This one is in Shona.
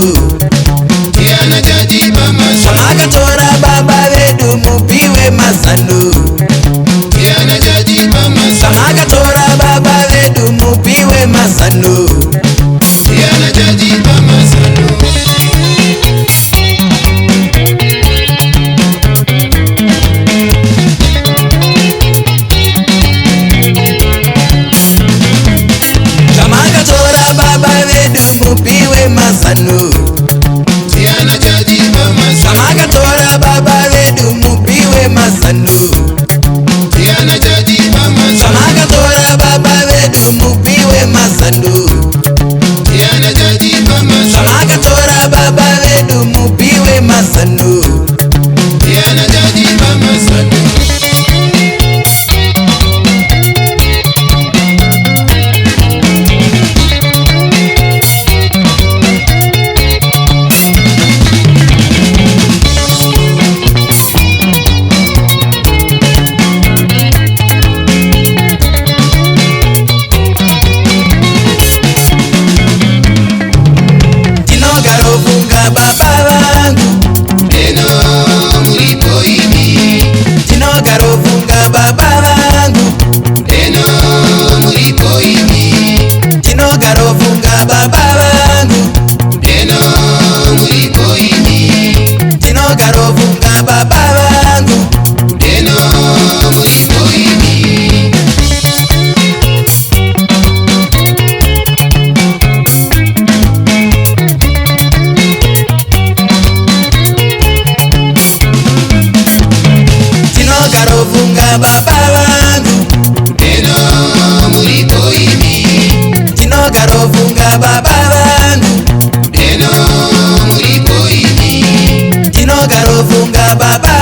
masano. Tiana chajipa masano. Samakatora baba vedu mupiwe masano. Tiana chajipa masano. Samakatora baba vedu mupiwe masano. Tiana chajipa masano. Samakatora baba vedu mupiwe masano. Tiana chajipa masano. Samakatora baba vedu mupiwe masano. Tiana chajipa masano. Samakatora baba vedu mupiwe masano. Tiana chajipa masano. Samakatora baba vedu mupiwe masano. Tiana chajipa masano. Tinogarofunga baba vangu. Neno mulipo ini. Tinogarofunga baba vangu. Neno mulipo ini. Tinogarofunga baba vangu. Neno mulipo ini. Tinogarofunga baba vangu. Neno mulipo ini. Tinogarofunga baba vangu. Neno mulipo ini. Tinogarofunga baba vangu. Neno mulipo ini. Tinogarofunga baba